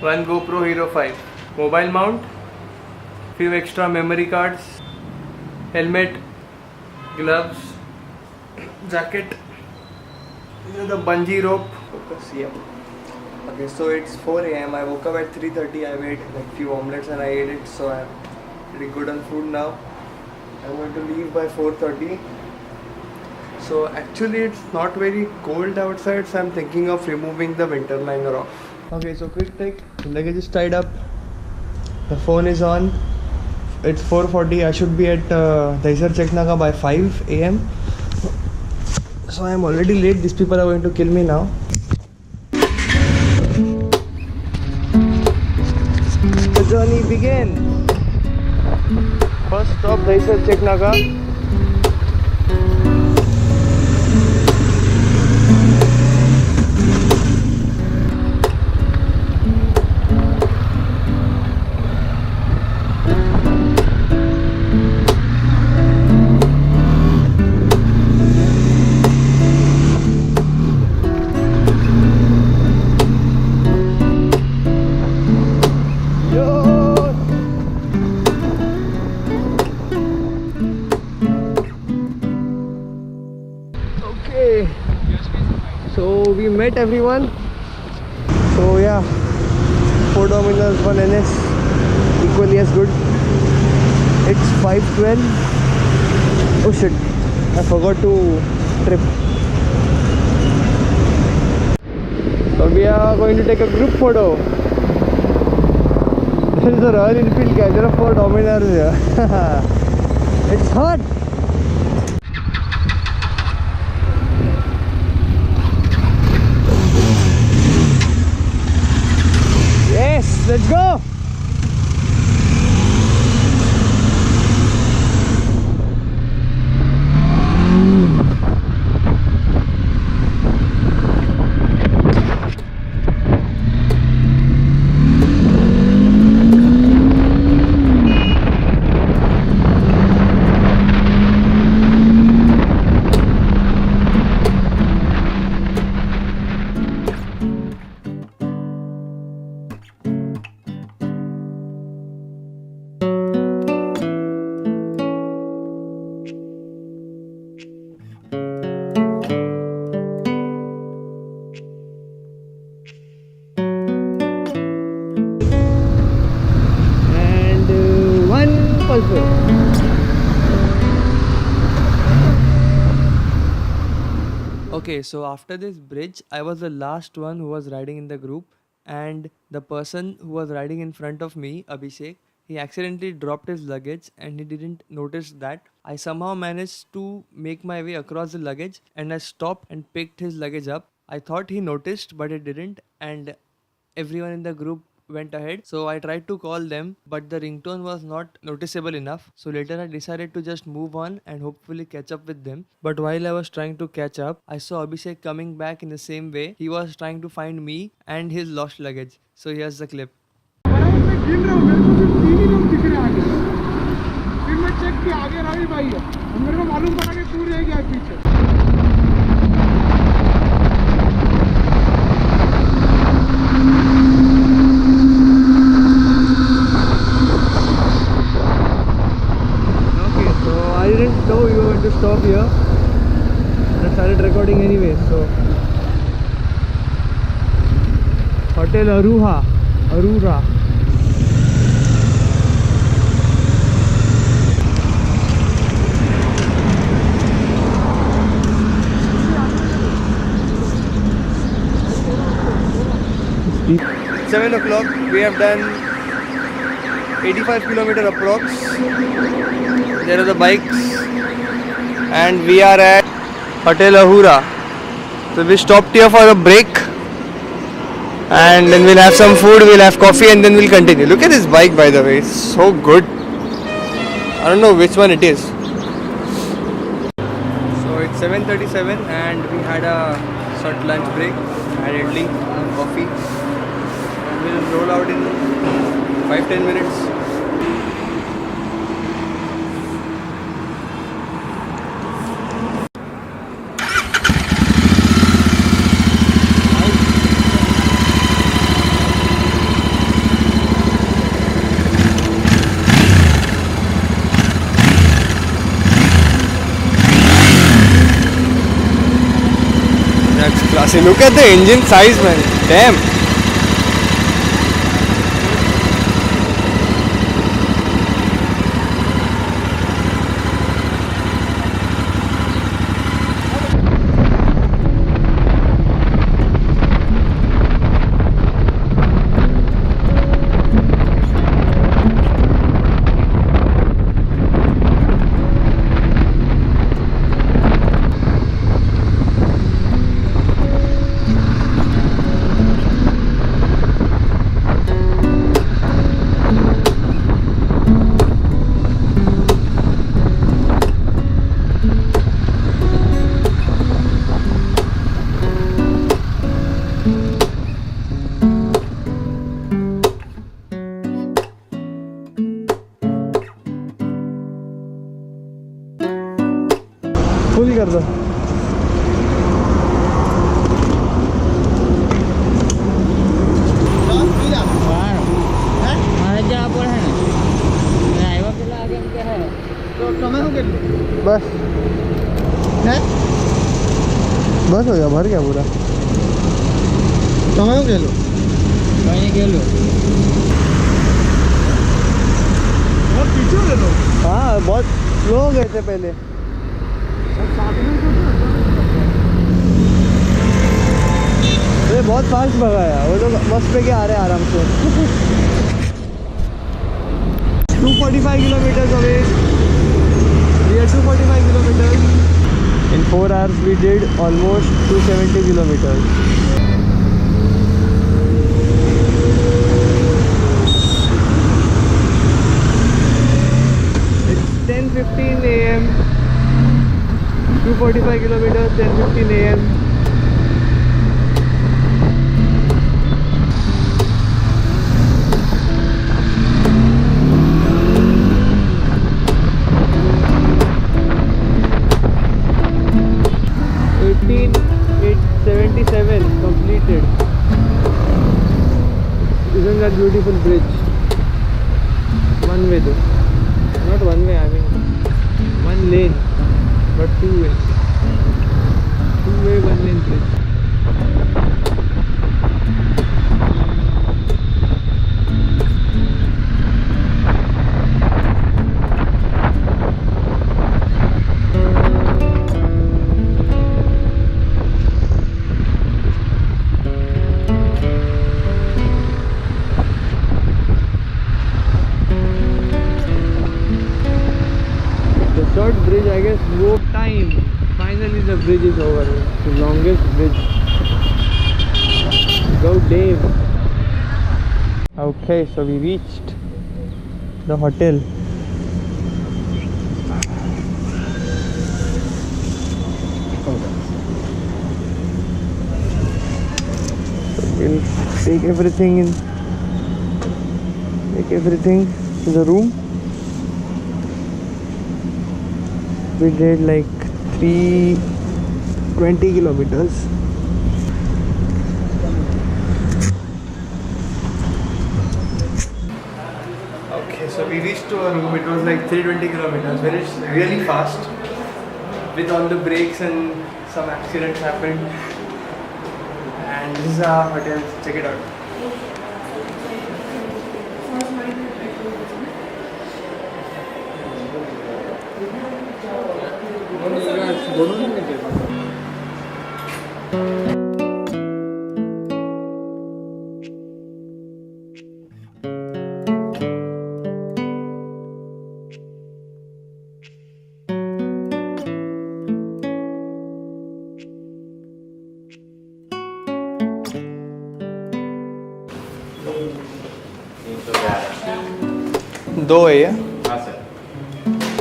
one GoPro Hero 5, mobile mount, few extra memory cards, helmet, gloves, jacket, the bungee rope. Focus, yeah. Okay, so it's 4 a.m. I woke up at 3:30. I made like few omelets and I ate it, so I'm pretty good on food now. I'm going to leave by 4:30. So actually it's not very cold outside, so I'm thinking of removing the winter liner off. Okay, so quick take. The luggage is tied up. The phone is on. It's 4:40. I should be at Dahisar Cheknaga by 5 a.m. So I'm already late. These people are going to kill me now. The journey begins. First stop Dahisar Cheknaga. So we met everyone. So yeah, 4 Dominars, 1 NS, equally as good. It's 5:12. Oh shit, I forgot to trip. So we are going to take a group photo. This is the Royal Enfield catcher of 4 Dominars here. It's hot. Let's go! Okay, so after this bridge, I was the last one who was riding in the group, and the person who was riding in front of me, Abhishek, he accidentally dropped his luggage and he didn't notice that. I somehow managed to make my way across the luggage and I stopped and picked his luggage up. I thought he noticed, but he didn't, and everyone in the group went ahead. So I tried to call them, but the ringtone was not noticeable enough. So later I decided to just move on and hopefully catch up with them. But while I was trying to catch up, I saw Abhishek coming back in the same way. He was trying to find me and his lost luggage. So here's the clip. I didn't know you were going to stop here. I started recording anyway. So Hotel Arura. It's 7 o'clock. We have done 85 kilometer approx. There are the bikes, and we are at Hotel Ahura. So we stopped here for a break, and then we'll have some food, we'll have coffee, and then we'll continue. Look at this bike, by the way, it's so good. I don't know which one it is. So it's 7:37 and we had a short lunch break, had idli, coffee, and we'll roll out in 5-10 minutes. See, look at the engine size, man. Damn. Full कर दो. बस बस हो गया, भर गया पूरा. તમે શું કેલો? કઈ કેલો? बहुत पीछे ले लो. हाँ, बहुत स्लो हो गए थे पहले. ये बहुत फास्ट भगाया, वो लोग बस पे के आ रहे हैं आराम से. 245 kilometers away. We are 245 kilometers. In 4 hours we did almost 270 kilometers. It's 10:15 AM. 245 kilometers, 10:15 AM. Completed. Isn't that beautiful bridge? One way though. Not one way, I mean one lane, but two way. Two way, one lane bridge. Bridge, I guess, no time. Finally the bridge is over. It's the longest bridge. Go Dave. Okay, so we reached the hotel. So we'll take everything in the room. We did like 320 kilometers. Okay, so we reached to our room. It was like 320 kilometers. But it's really fast. With all the breaks and some accidents happened. And this is our hotel. Check it out. दो है ये. हाँ sir.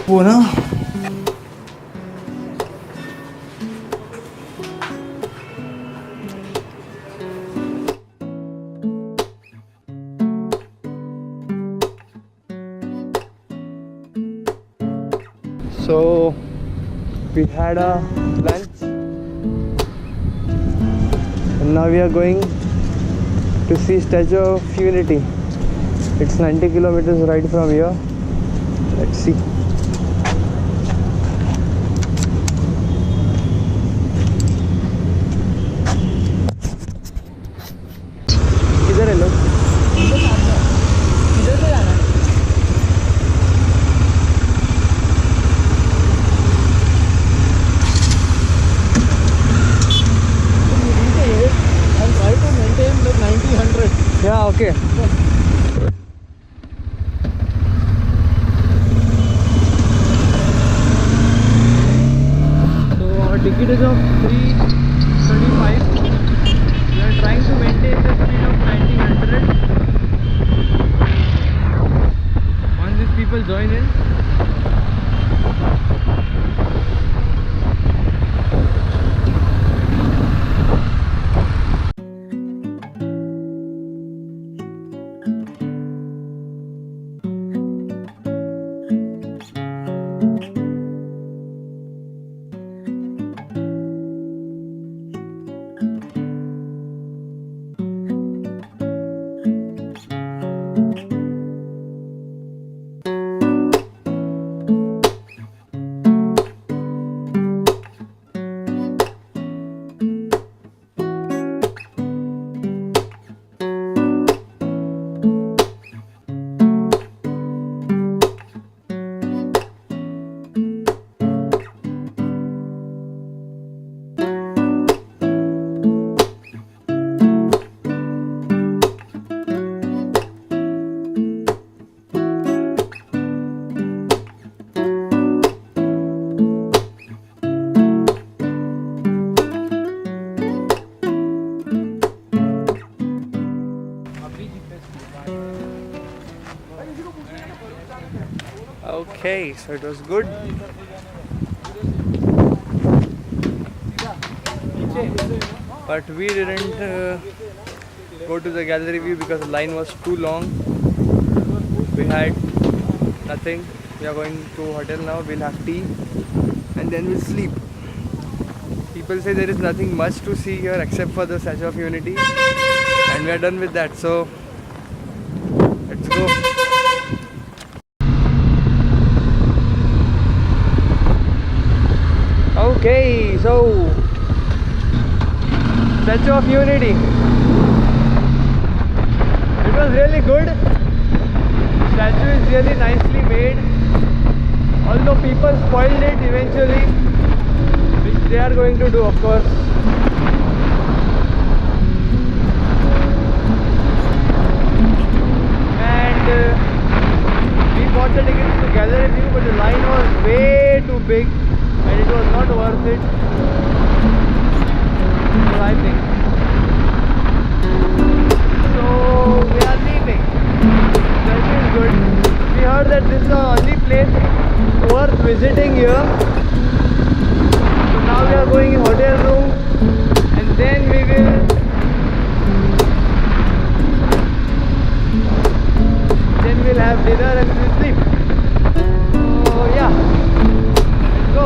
वो ना So we had a lunch and now we are going to see Statue of Unity. It's 90 kilometers right from here. Let's see. किधर है लोग? किधर से जाना है? And try to maintain the 90-100. Yeah, okay. So our ticket is of 335. We are trying to maintain the speed of 90-100. Once these people join in, okay, so it was good. But we didn't go to the gallery view because the line was too long. We had nothing. We are going to hotel now. We'll have tea and then we'll sleep. People say there is nothing much to see here except for the Statue of Unity, and we are done with that. So let's go. Okay, so Statue of Unity. It was really good. Statue is really nicely made. Although people spoiled it eventually, which they are going to do, of course. And we bought the tickets to gallery view, but the line was way too big. And it was not worth it. So I think. So we are leaving. That is good. We heard that this is the only place worth visiting here. So now we are going in hotel room, and then we will have dinner and we will sleep. So yeah. Let's go.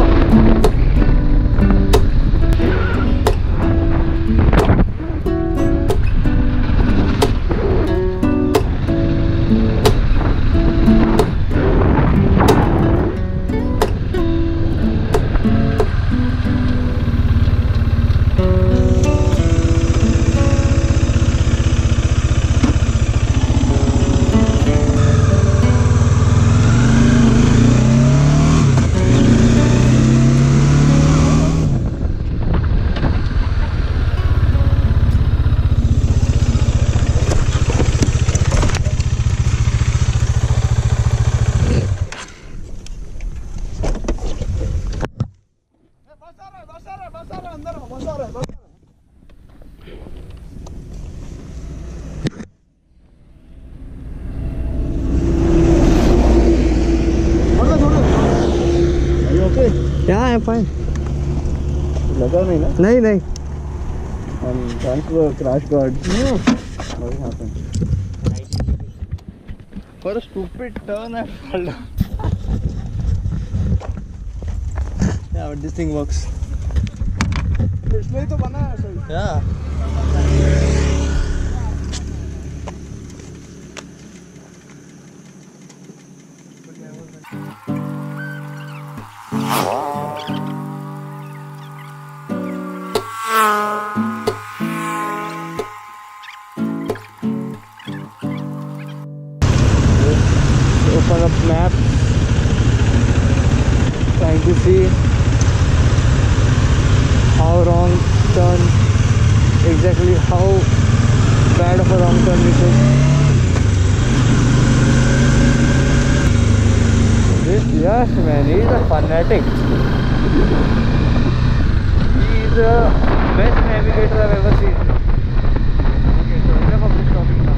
Yeah, I'm fine. लगा नहीं ना? नहीं. And thanks for crash guard. No. What happened? For a stupid turn, I fell down. Yeah, but this thing works. इसलिए तो बना है सही. Yeah. open up map, trying to see how wrong turn, exactly how bad of a wrong turn we took. This Yash man, he's a fanatic. He's the best navigator I've ever seen. Okay, so enough of this talking now.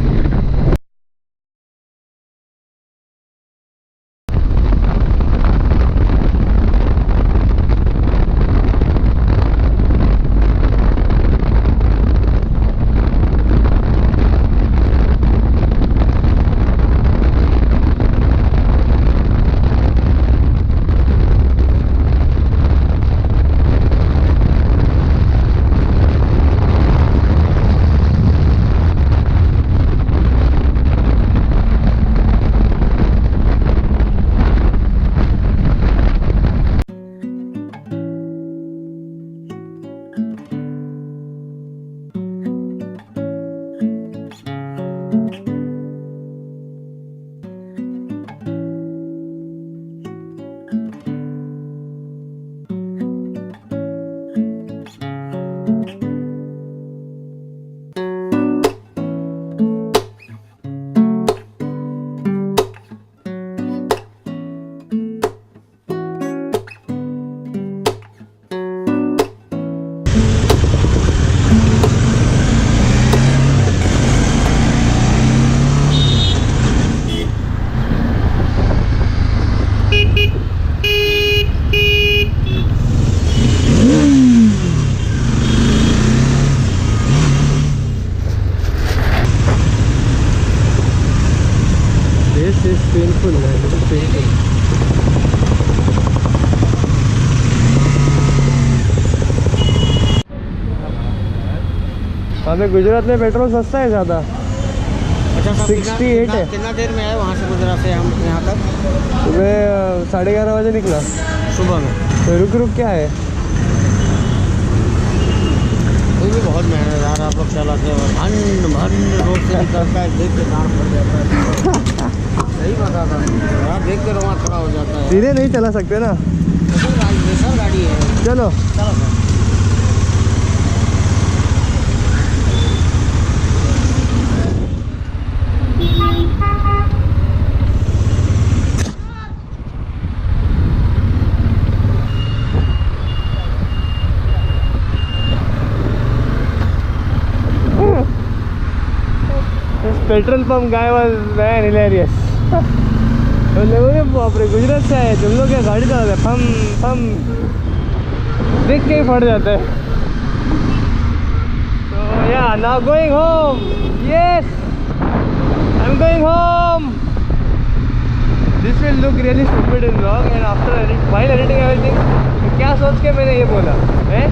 This is painful, man. This is painful. हमें गुजरात में petrol सस्ता है ज़्यादा। अच्छा साहब 68 है। कितना देर में आए वहाँ से गुजरात से हम यहाँ तक? सुबह 11:30 बजे निकला। सुबह में तो रुक क्या है? वो भी बहुत मेहनतदार आप लोग चलाते हो। भन रोड से निकलता है, देख के दांत पड़ जाता है। सही बता था यार, देख के रोना खड़ा हो जाता है। सीधे नहीं चला सकते ना। रेसर गाड़ी है। चलो चलो sir. Petrol pump guy was man hilarious. तो लोगों के बाप रे, गुजरात से आए तुम लोग क्या गाड़ी चलाते फम फम, देख के ही फट जाते हैं। तो या now going home. Yes I am going home. This will look really stupid in vlog and after while editing everything. क्या सोच के मैंने ये बोला है?